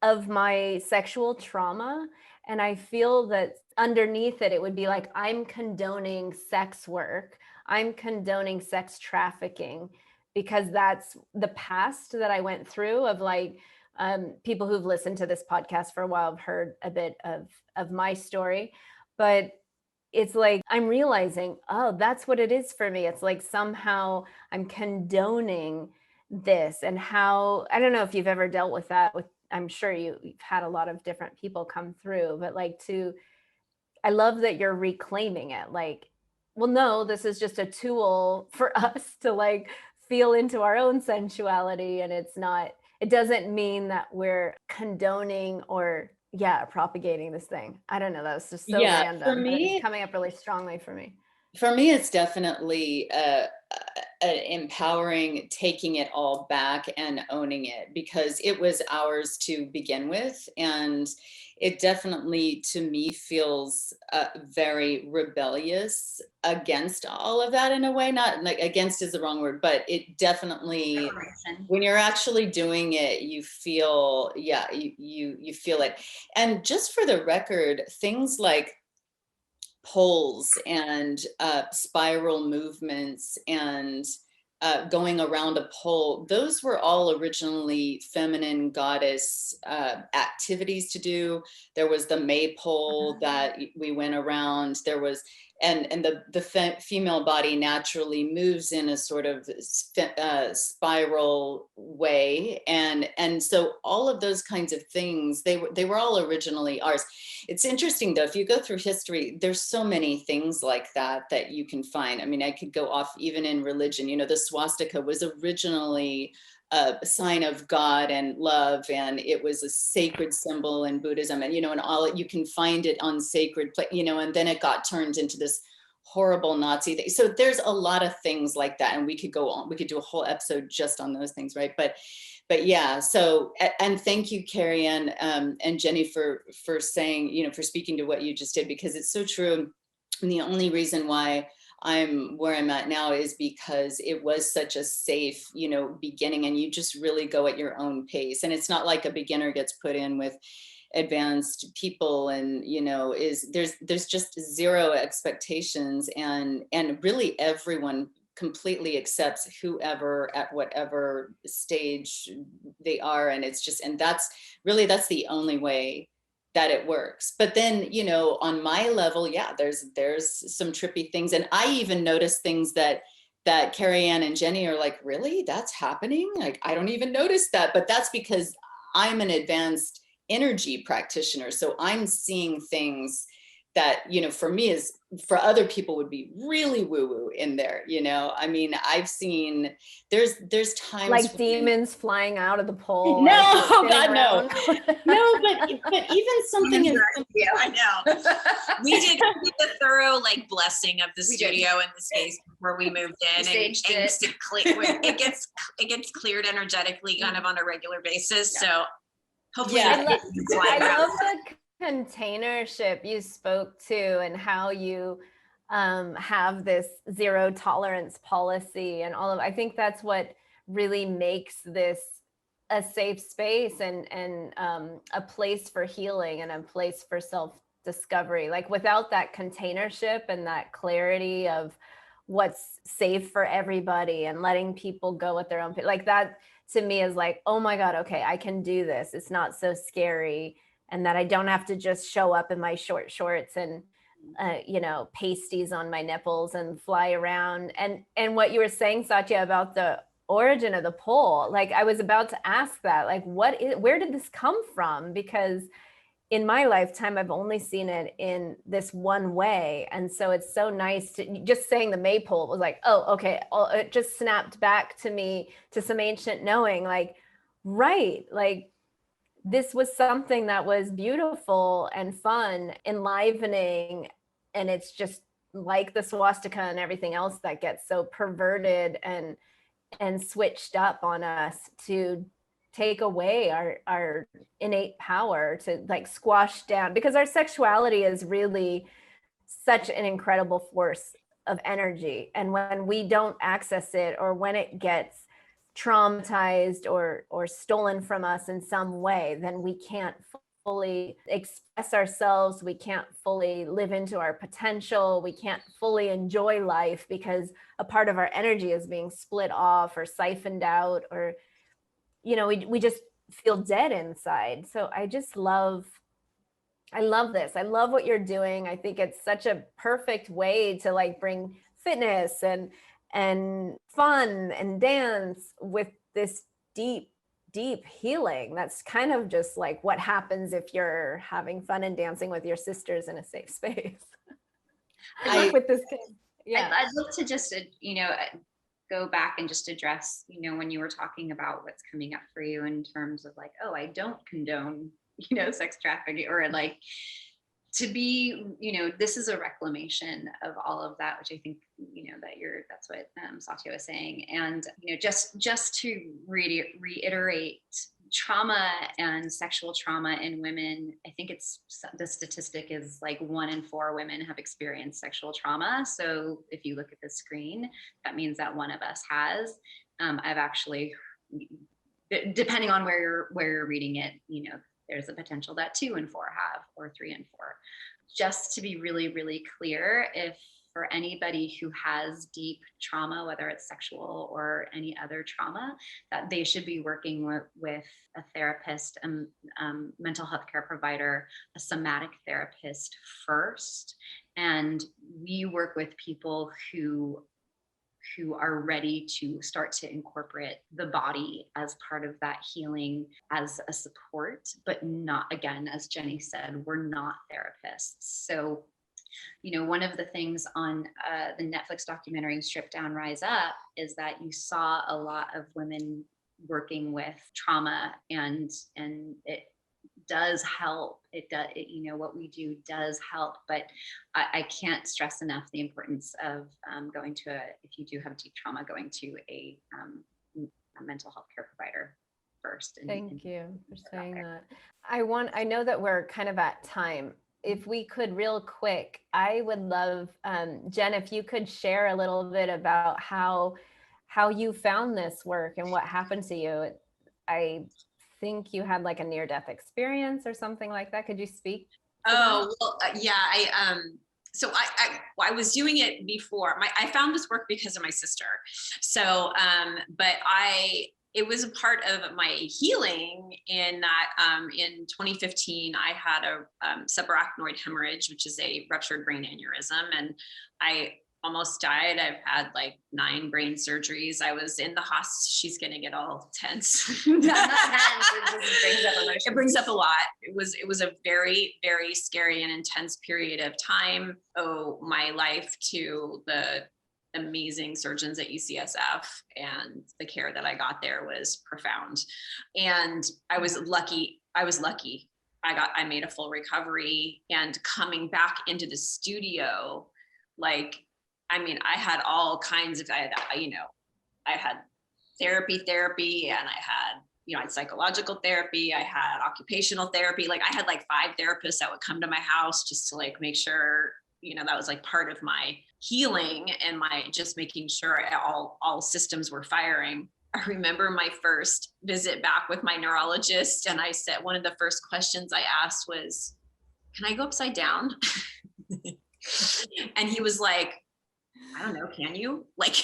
of my sexual trauma. And I feel that underneath it would be like, I'm condoning sex work, I'm condoning sex trafficking, because that's the past that I went through of like, people who've listened to this podcast for a while have heard a bit of my story. But it's like, I'm realizing, oh, that's what it is for me. It's like somehow I'm condoning this. And how, I don't know if you've ever dealt with that I'm sure you've had a lot of different people come through, but like I love that you're reclaiming it. Like, well, no, this is just a tool for us to like feel into our own sensuality. And it doesn't mean that we're condoning or propagating this thing. I don't know. That was just so random. For me, it's coming up really strongly for me. For me, it's definitely empowering, taking it all back and owning it, because it was ours to begin with. And it definitely, to me, feels very rebellious against all of that in a way. Not like against is the wrong word, but it definitely, when you're actually doing it, you feel, you feel it. And just for the record, things like poles and spiral movements and going around a pole. Those were all originally feminine goddess activities to do. There was the maypole that we went around. There was, and the female body naturally moves in a sort of spiral way, and so all of those kinds of things, they were all originally ours. It's interesting though, if you go through history, there's so many things like that you can find. I mean, I could go off even in religion. You know, the swastika was originally a sign of God and love, and it was a sacred symbol in Buddhism, and and all, you can find it on sacred and then it got turned into this horrible Nazi thing. So there's a lot of things like that, and we could go on, we could do a whole episode just on those things, right? But yeah, so, and thank you, Kerry and Jenny for saying, for speaking to what you just did, because it's so true. And the only reason why I'm where I'm at now is because it was such a safe, beginning, and you just really go at your own pace. And it's not like a beginner gets put in with advanced people, and there's just zero expectations, and really everyone completely accepts whoever at whatever stage they are, and it's just, and that's the only way that it works. But then on my level, yeah, there's some trippy things, and I even notice things that Kerry Ann and Jenny are like, really, that's happening? Like, I don't even notice that. But that's because I'm an advanced energy practitioner, so I'm seeing things that for me for other people would be really woo-woo in there. I mean, I've seen there's times like demons flying out of the pole. No, God, no. No, but even something in I know. We did a thorough blessing of the studio and the space before we moved in, it gets cleared energetically kind of on a regular basis. Yeah. So hopefully I love the containership you spoke to, and how you have this zero tolerance policy and all of. I think that's what really makes this a safe space and a place for healing and a place for self-discovery. Like, without that containership and that clarity of what's safe for everybody and letting people go at their own pace, like that to me is like, oh my God, okay, I can do this. It's not so scary. And that I don't have to just show up in my short shorts and, pasties on my nipples and fly around. And what you were saying, Satya, about the origin of the pole, like I was about to ask that, like, where did this come from? Because in my lifetime, I've only seen it in this one way. And so it's so nice to just saying the maypole was like, oh, okay. It just snapped back to me to some ancient knowing, like, right. Like, this was something that was beautiful and fun, enlivening. And it's just like the swastika and everything else that gets so perverted and switched up on us to take away our innate power, to squash down, because our sexuality is really such an incredible force of energy. And when we don't access it, or when it gets traumatized or stolen from us in some way, then we can't fully express ourselves. We can't fully live into our potential. We can't fully enjoy life because a part of our energy is being split off or siphoned out, or, we just feel dead inside. So I love this. I love what you're doing. I think it's such a perfect way to bring fitness and fun and dance with this deep healing. That's kind of just like what happens if you're having fun and dancing with your sisters in a safe space. With this kid. Yeah. I'd love to just, go back and just address, when you were talking about what's coming up for you in terms of oh, I don't condone, sex trafficking, or to be, this is a reclamation of all of that, which I think, that's what Satya was saying. And, just to reiterate, trauma and sexual trauma in women, I think the statistic is 1 in 4 women have experienced sexual trauma. So if you look at the screen, that means that one of us has. I've actually, depending on where you're reading it, there's a potential that 2 in 4 have, or 3 in 4. just to be really, really clear, if for anybody who has deep trauma, whether it's sexual or any other trauma, that they should be working with a therapist, mental health care provider, a somatic therapist first. And we work with people who are ready to start to incorporate the body as part of that healing as a support, but not, again, as Jenny said, we're not therapists. So, one of the things on the Netflix documentary Strip Down, Rise Up is that you saw a lot of women working with trauma, and it does help. What we do does help, but I can't stress enough the importance of going to if you do have deep trauma, going to a mental health care provider first. Thank you for saying that. I know that we're kind of at time. If we could real quick, I would love, Jen, if you could share a little bit about how you found this work and what happened to you. I think you had like a near-death experience or something like that. Could you speak? Well, yeah. So I was doing it before. I found this work because of my sister. So, but it was a part of my healing in that in 2015, I had a subarachnoid hemorrhage, which is a ruptured brain aneurysm. And I almost died. I've had like 9 brain surgeries. I was in the hospital. She's going to get all tense. It brings up a lot. It was a very, very scary and intense period of time. Oh, my life to the amazing surgeons at UCSF, and the care that I got there was profound. And I was lucky. I made a full recovery, and coming back into the studio, I had all kinds of, I had therapy, and I had psychological therapy, I had occupational therapy. I had 5 therapists that would come to my house just to make sure, that was part of my healing and my just making sure all systems were firing. I remember my first visit back with my neurologist, and I said, one of the first questions I asked was, can I go upside down? And he was like, I don't know, can you? Is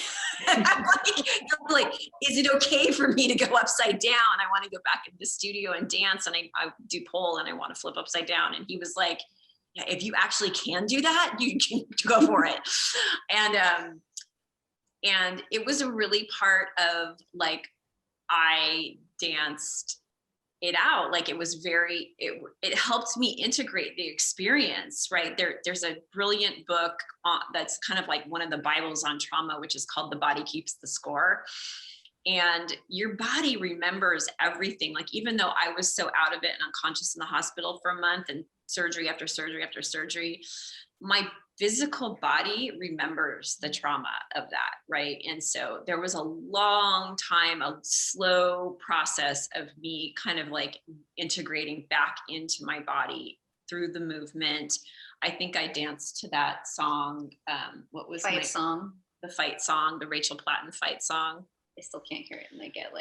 it okay for me to go upside down? I want to go back in the studio and dance, and I do pole, and I want to flip upside down. And he was like, yeah, if you actually can do that, you can go for it. And it was a really part of I danced it out. It was it helped me integrate the experience, right? There's a brilliant book that's kind of one of the Bibles on trauma, which is called The Body Keeps the Score. And your body remembers everything. Even though I was so out of it and unconscious in the hospital for a month and surgery after surgery after surgery, my physical body remembers the trauma of that, right? And so there was a long time, a slow process of me kind of integrating back into my body through the movement. I think I danced to that song. What was Fight song? The fight song, the Rachel Platten fight song. I still can't hear it, and they get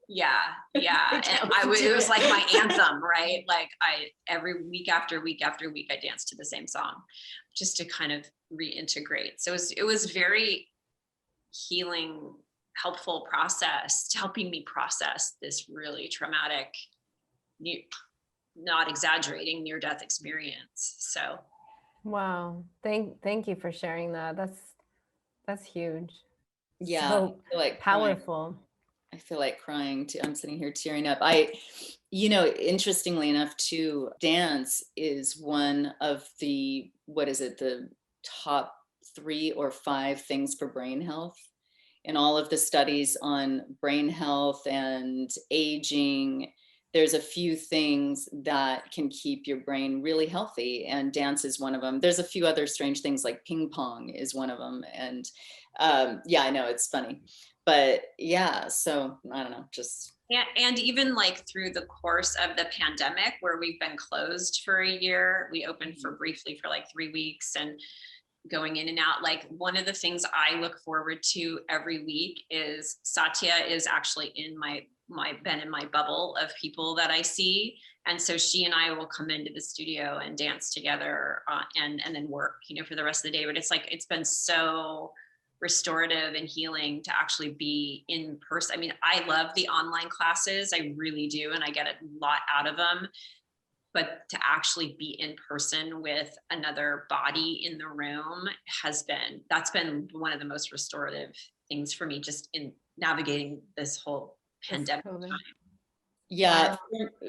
yeah. And it was my anthem, right? Every week after week after week, I danced to the same song just to kind of reintegrate. So it was very healing, helpful process, helping me process this really traumatic, not exaggerating, near-death experience. So. Wow. Thank you for sharing that. That's huge. Yeah. So I feel powerful. Crying. I feel like crying too. I'm sitting here tearing up. Interestingly enough too, dance is one of the top 3 or 5 things for brain health. In all of the studies on brain health and aging, there's a few things that can keep your brain really healthy, and dance is one of them. There's a few other strange things, like ping pong is one of them. And I know it's funny. But yeah, so I don't know, just. Yeah, and even through the course of the pandemic, where we've been closed for a year, we opened briefly for 3 weeks and going in and out. One of the things I look forward to every week is Satya is actually in my bubble of people that I see. And so she and I will come into the studio and dance together and then work, for the rest of the day. But it's like, it's been so restorative and healing to actually be in person. I mean, I love the online classes. I really do. And I get a lot out of them. But to actually be in person with another body in the room that's been one of the most restorative things for me, just in navigating this whole pandemic time. Yeah,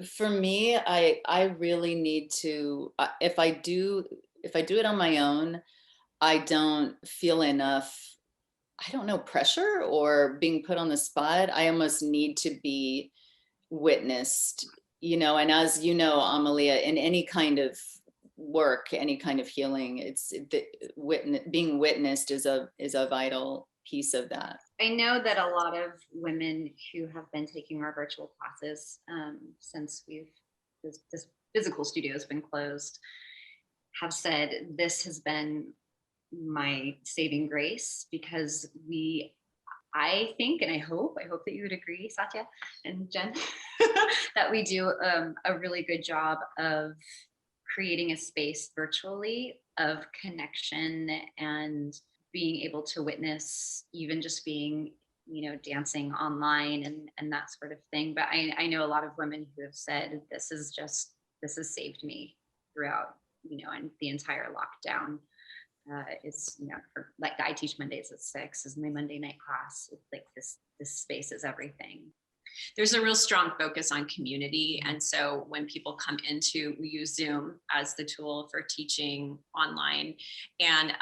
for me, I really need to, if I do it on my own, I don't feel enough, I don't know, pressure or being put on the spot. I almost need to be witnessed, and as you know, Amelia, in any kind of work, any kind of healing, being witnessed is a vital piece of that. I know that a lot of women who have been taking our virtual classes since this physical studio has been closed have said this has been my saving grace, because I think, and I hope that you would agree, Satya and Jen, that we do a really good job of creating a space virtually of connection and being able to witness, even just being, dancing online and that sort of thing. But I know a lot of women who have said this has saved me throughout, and the entire lockdown. It's, like I teach Mondays at 6 is my Monday night class. It's like this space is everything. There's a real strong focus on community. And so when people come we use Zoom as the tool for teaching online, and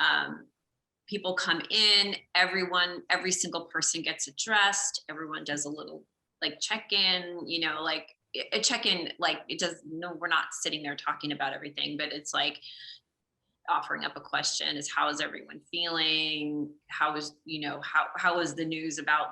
people come in, every single person gets addressed. Everyone does a little like check-in, like a check-in, like we're not sitting there talking about everything, but it's like offering up a question is, how is everyone feeling? How is the news about,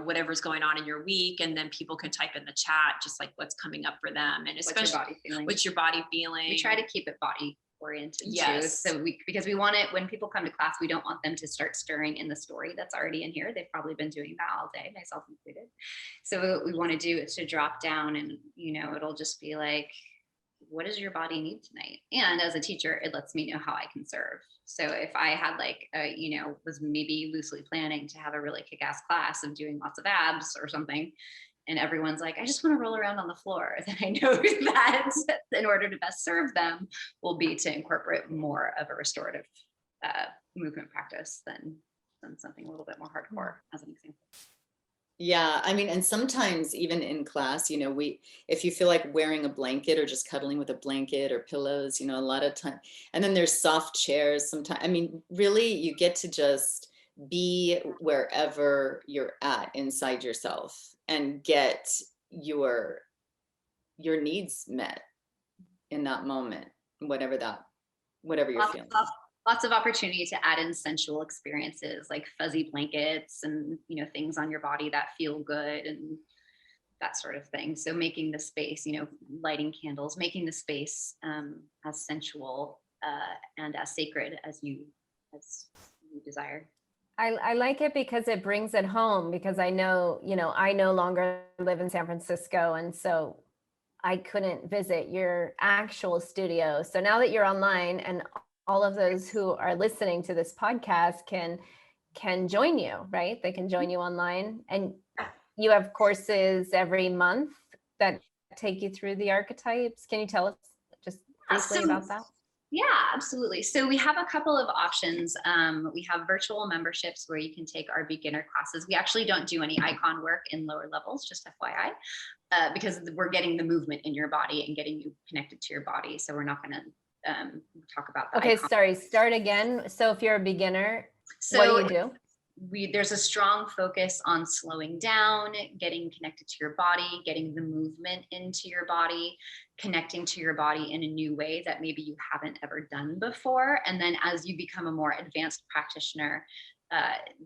whatever's going on in your week? And then people can type in the chat, just like what's coming up for them. And especially what's your body feeling? We try to keep it body oriented yes. too. So because we want it, when people come to class, we don't want them to start stirring in the story that's already in here. They've probably been doing that all day, myself included. So what we want to do is to drop down and, it'll just be like, what does your body need tonight? And as a teacher, it lets me know how I can serve. So if I had was maybe loosely planning to have a really kick-ass class of doing lots of abs or something, and everyone's like, I just want to roll around on the floor, then I know that in order to best serve them will be to incorporate more of a restorative movement practice than something a little bit more hardcore, as an example. Yeah, I mean, and sometimes even in class, if you feel like wearing a blanket or just cuddling with a blanket or pillows, a lot of time, and then there's soft chairs sometimes. I mean, really, you get to just be wherever you're at inside yourself and get your needs met in that moment, whatever you're feeling. Lots of opportunity to add in sensual experiences like fuzzy blankets and, things on your body that feel good and that sort of thing. So making the space, lighting candles, making the space as sensual and as sacred as you desire. I like it because it brings it home, because I know, I no longer live in San Francisco. And so I couldn't visit your actual studio. So now that you're online, and all of those who are listening to this podcast can join you, right? They can join you online, and you have courses every month that take you through the archetypes. Can you tell us just briefly about that? Yeah, absolutely. So we have a couple of options. We have virtual memberships where you can take our beginner classes. We actually don't do any icon work in lower levels, just FYI, because we're getting the movement in your body and getting you connected to your body. So we're not going to talk about that. Okay, sorry, start again. So if you're a beginner, what do you do? There's a strong focus on slowing down, getting connected to your body, getting the movement into your body, connecting to your body in a new way that maybe you haven't ever done before. And then as you become a more advanced practitioner,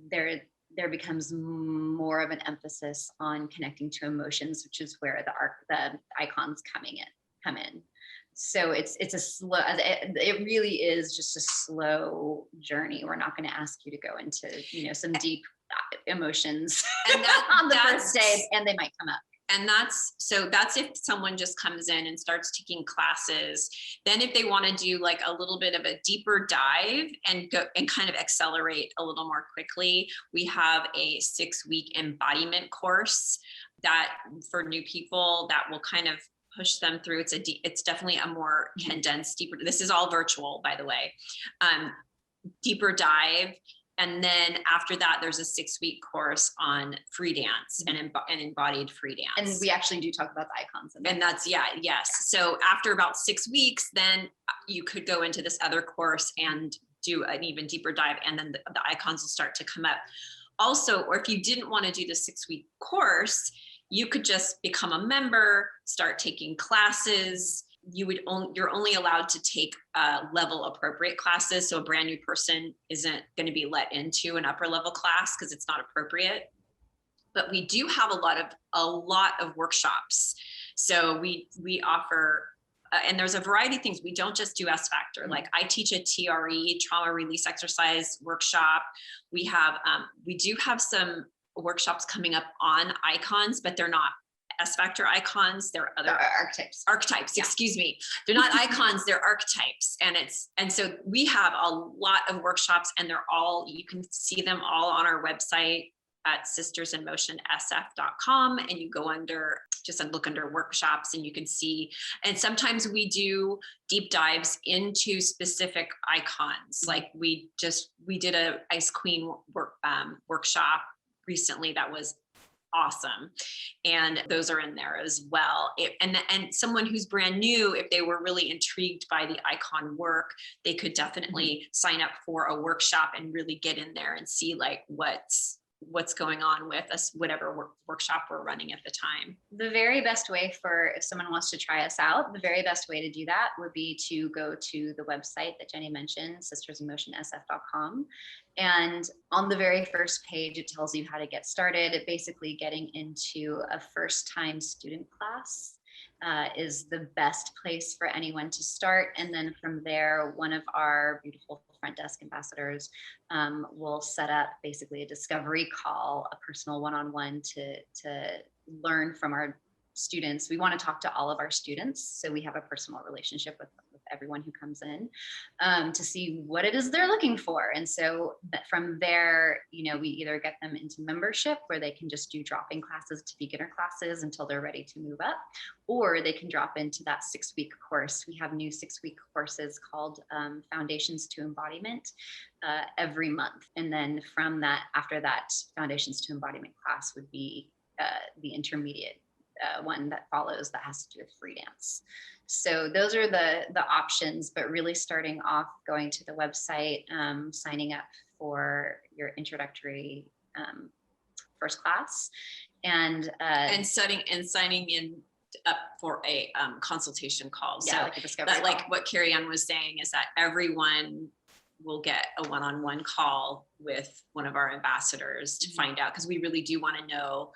there becomes more of an emphasis on connecting to emotions, which is where the icons come in. So it's a slow, it really is just a slow journey. We're not going to ask you to go into, some deep emotions and on the first day, and they might come up. And that's if someone just comes in and starts taking classes. Then if they want to do like a little bit of a deeper dive and go and kind of accelerate a little more quickly, we have a 6-week embodiment course that for new people that will kind of push them through. It's definitely a more condensed, deeper, this is all virtual, by the way, deeper dive. And then after that, there's a 6-week course on free dance and embodied free dance. And we actually do talk about the icons. And that's, yes. So after about 6 weeks, then you could go into this other course and do an even deeper dive. And then the icons will start to come up. Also, or if you didn't want to do the 6-week course, you could just become a member, start taking classes. You're only allowed to take level appropriate classes. So a brand new person isn't going to be let into an upper level class because it's not appropriate. But we do have a lot of workshops. So we offer, and there's a variety of things. We don't just do S Factor. Like I teach a TRE, trauma release exercise workshop. We do have some workshops coming up on icons, but they're not S Factor icons. They're other archetypes, yeah. Excuse me. They're not icons, they're archetypes. And so we have a lot of workshops, and you can see them all on our website at sistersinmotionsf.com, and you go look under workshops, and you can see. And sometimes we do deep dives into specific icons. Like we did a Ice Queen workshop recently that was awesome, and those are in there as well. And someone who's brand new, if they were really intrigued by the icon work, they could definitely sign up for a workshop and really get in there and see like what's going on with us, whatever workshop we're running at the time. The very best way if someone wants to try us out, the very best way to do that would be to go to the website that Jenny mentioned, sistersinmotionsf.com. And on the very first page, it tells you how to get started. Basically getting into a first-time student class is the best place for anyone to start. And then from there, one of our beautiful front desk ambassadors will set up basically a discovery call, a personal one-on-one to learn from our students. We want to talk to all of our students, so we have a personal relationship with everyone who comes in to see what it is they're looking for. And so from there, we either get them into membership where they can just do drop-in classes to beginner classes until they're ready to move up, or they can drop into that 6-week course. We have new 6-week courses called Foundations to Embodiment every month. And then from that, after that Foundations to Embodiment class would be the intermediate one that follows, that has to do with free dance. So those are the options, but really starting off, going to the website, signing up for your introductory first class, and signing in up for a consultation call. Yeah, so like a discovery call. Like what Kerry Ann was saying is that everyone will get a one-on-one call with one of our ambassadors to find out, because we really do want to know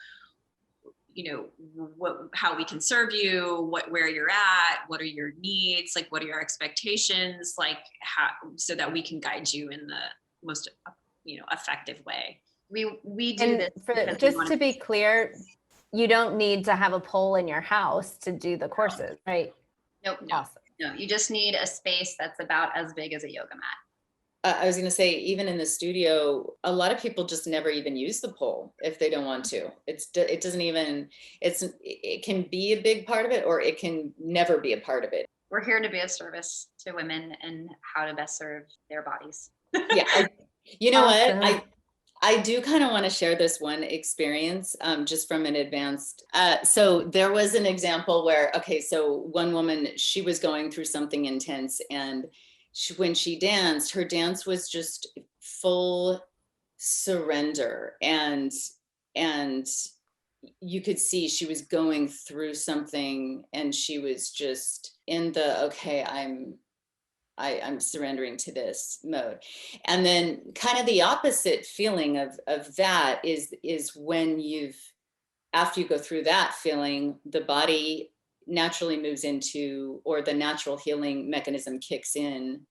how we can serve you, where you're at, what are your needs, like what are your expectations, like so that we can guide you in the most effective way. We do this. Just to be clear, you don't need to have a pole in your house to do the courses, right? Nope. Awesome. No, you just need a space that's about as big as a yoga mat. I was going to say, even in the studio, a lot of people just never even use the pole if they don't want to. It can be a big part of it, or it can never be a part of it. We're here to be of service to women and how to best serve their bodies. Yeah. You know what? I do kind of want to share this one experience just from an advanced. So there was an example where, so one woman, she was going through something intense, and when she danced, her dance was just full surrender, and you could see she was going through something, and she was just in the I'm surrendering to this mode. And then kind of the opposite feeling of that is when after you go through that feeling, the body naturally moves into, or the natural healing mechanism kicks in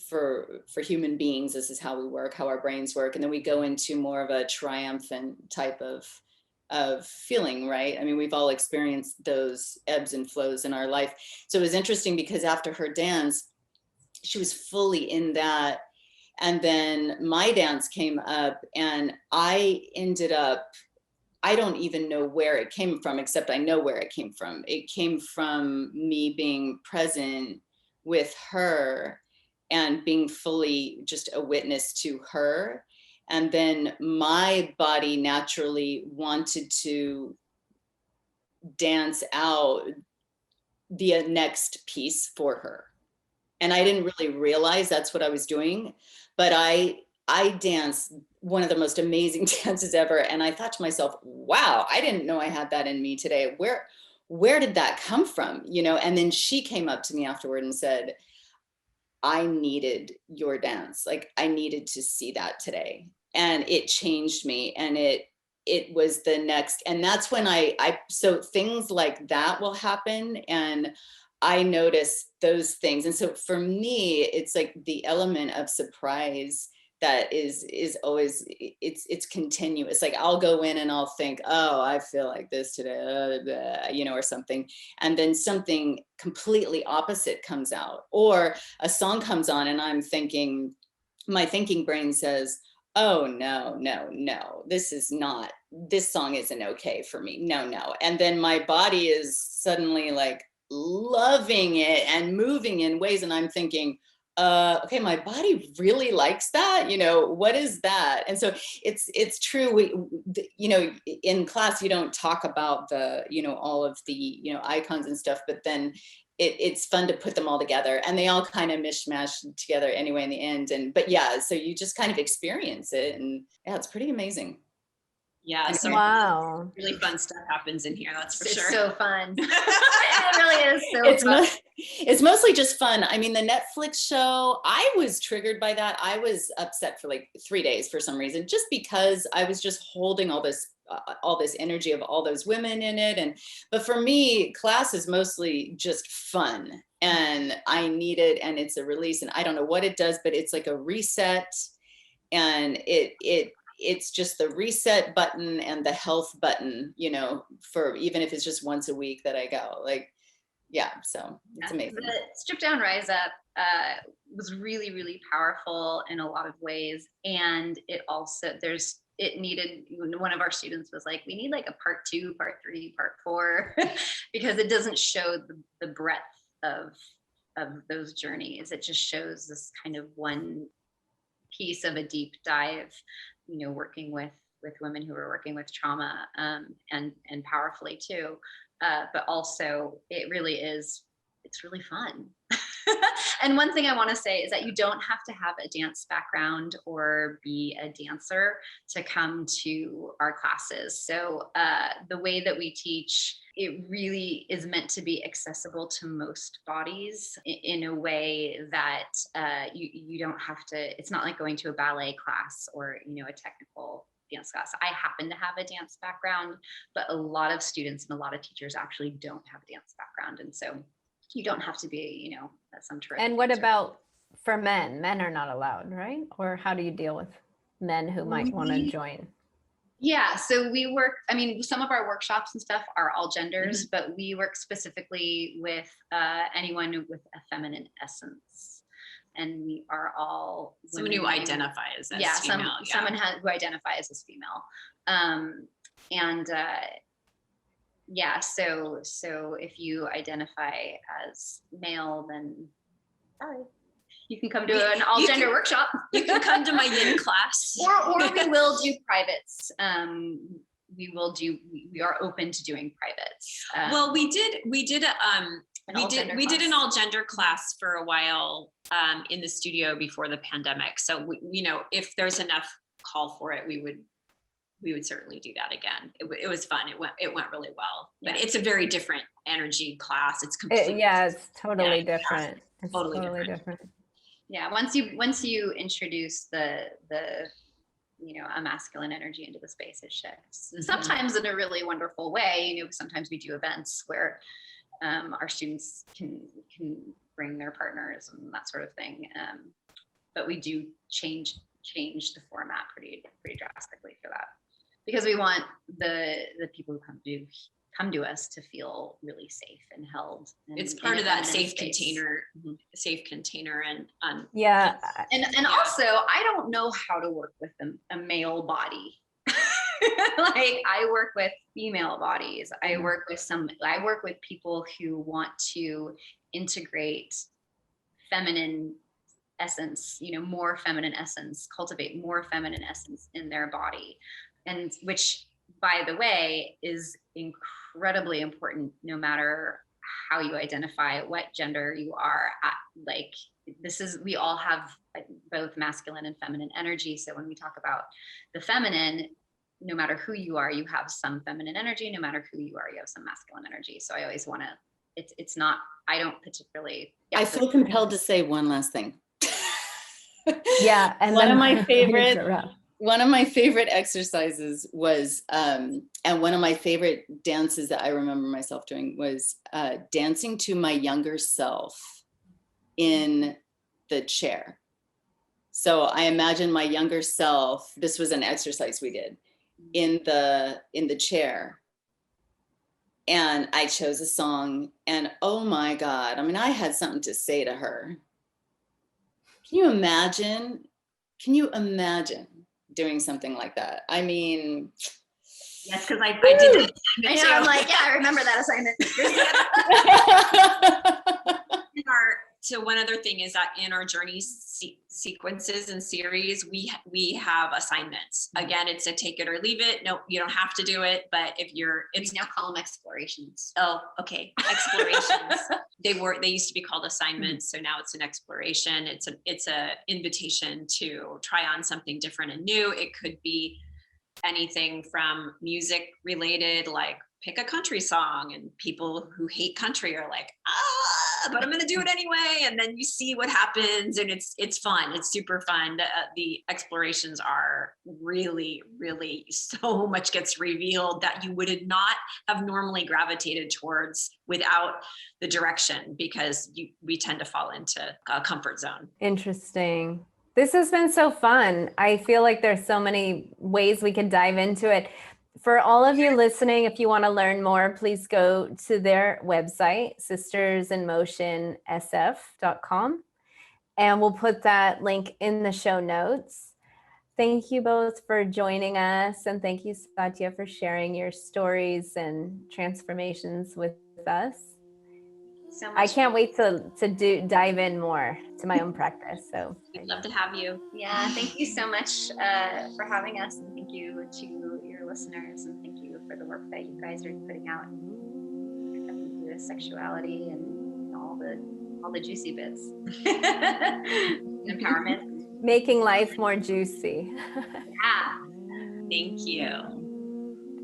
for human beings. This is how we work, how our brains work. And then we go into more of a triumphant type of of feeling, right? I mean, we've all experienced those ebbs and flows in our life. So it was interesting because after her dance, she was fully in that. And then my dance came up and I ended up, I don't even know where it came from, except I know where it came from. It came from me being present with her and being fully just a witness to her. And then my body naturally wanted to dance out the next piece for her. And I didn't really realize that's what I was doing, but I danced one of the most amazing dances ever. And I thought to myself, wow, I didn't know I had that in me today. Where did that come from? You know, and then she came up to me afterward and said, I needed your dance. Like I needed to see that today. And it changed me. And it was the next, and that's when so things like that will happen. And I notice those things. And so for me, it's like the element of surprise that is always, it's continuous. Like I'll go in and I'll think, oh, I feel like this today, you know, or something. And then something completely opposite comes out, or a song comes on and I'm thinking, my thinking brain says, oh, no, this song isn't okay for me. No. And then my body is suddenly like loving it and moving in ways. And I'm thinking, okay, my body really likes that. You know, what is that? And so it's true. You know, in class, you don't talk about the, you know, all of the, you know, icons and stuff, but then it's fun to put them all together and they all kind of mishmash together anyway in the end. But yeah, so you just kind of experience it and yeah, it's pretty amazing. Yeah. So wow. really fun stuff happens in here. That's for It's sure. so fun. It really is so fun. It's mostly just fun. I mean, the Netflix show, I was triggered by that. I was upset for like 3 days for some reason, just because I was just holding all this energy of all those women in it. But for me, class is mostly just fun and I need it. And it's a release and I don't know what it does, but it's like a reset and it's just the reset button and the health button, you know, for even if it's just once a week that I go, like, yeah, so it's amazing. The Strip Down Rise Up was really, really powerful in a lot of ways. And it also, it needed, one of our students was like, we need like a part 2, part 3, part 4, because it doesn't show the breadth of those journeys. It just shows this kind of one piece of a deep dive, you know, working with women who are working with trauma and powerfully too. But also it really is, it's really fun. And one thing I want to say is that you don't have to have a dance background or be a dancer to come to our classes. So the way that we teach, it really is meant to be accessible to most bodies in a way that you don't have to, it's not like going to a ballet class or, you know, a technical dance class. I happen to have a dance background, but a lot of students and a lot of teachers actually don't have a dance background. And so you don't have to be, you know, some terrific. And what about for men? Men are not allowed, right? Or how do you deal with men who might want to join? Yeah, so we work, I mean, some of our workshops and stuff are all genders, but we work specifically with anyone with a feminine essence. And we are all someone who identifies as female. Someone who identifies as female. So if you identify as male, then sorry, you can come to an all gender workshop. You can come to my yin class. or we will do privates. We are open to doing privates. Well, we did an all gender class for a while in the studio before the pandemic. So you know, if there's enough call for it, we would certainly do that again. It was fun. It went really well, but it's a very different energy class. It's completely it's totally different. It's totally different. Yeah. Once you introduce the you know, a masculine energy into the space, it shifts. Mm-hmm. Sometimes in a really wonderful way. You know, sometimes we do events where our students can bring their partners and that sort of thing. But we do change the format pretty drastically for that. because we want the people who come to us to feel really safe and held. It's part of that safe container, and Yeah. And also, I don't know how to work with a male body. Like, I work with female bodies. I work with people who want to integrate feminine essence, more feminine essence, cultivate more feminine essence in their body. And which, by the way, is incredibly important no matter how you identify, what gender you are. Like, we all have both masculine and feminine energy. So when we talk about the feminine, no matter who you are, you have some feminine energy. No matter who you are, you have some masculine energy. So I always want to, it's not, I don't particularly. I feel compelled to say one last thing. Yeah. And one then of my favorite exercises was, and one of my favorite dances that I remember myself doing was dancing to my younger self in the chair. So I imagine my younger self, this was an exercise we did, in the chair. And I chose a song, and oh my God, I mean, I had something to say to her. Can you imagine doing something like that? I mean, yes, because I did that. I know, I'm like, yeah, I remember that assignment. So one other thing is that in our journey sequences and series, we have assignments. Again, it's a take it or leave it. No, you don't have to do it, but if we now call them explorations. Oh, okay, explorations. They used to be called assignments, so now it's an exploration. It's a invitation to try on something different and new. It could be anything from music related, like pick a country song, and people who hate country are like, but I'm going to do it anyway. And then you see what happens, and it's fun. It's super fun. The explorations are really, really, so much gets revealed that you would not have normally gravitated towards without the direction, because we tend to fall into a comfort zone. Interesting. This has been so fun. I feel like there's so many ways we could dive into it. For all of you listening, if you want to learn more, please go to their website, sistersinmotionsf.com, and we'll put that link in the show notes. Thank you both for joining us, and thank you, Satya, for sharing your stories and transformations with us. So much. I can't wait to dive in more to my own practice. So we'd love to have you. Yeah, thank you so much for having us, and thank you to your listeners, and thank you for the work that you guys are putting out into sexuality and all the juicy bits. Empowerment. Making life more juicy. Yeah. Thank you.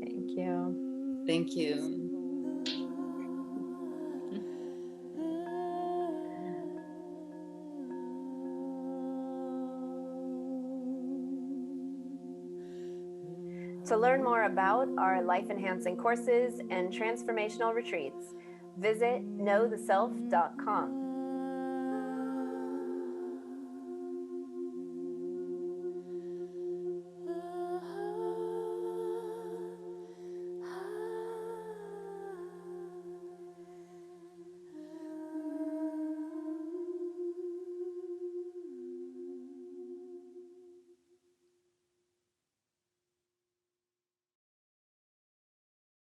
Thank you. Thank you. To learn more about our life-enhancing courses and transformational retreats, visit knowtheself.com.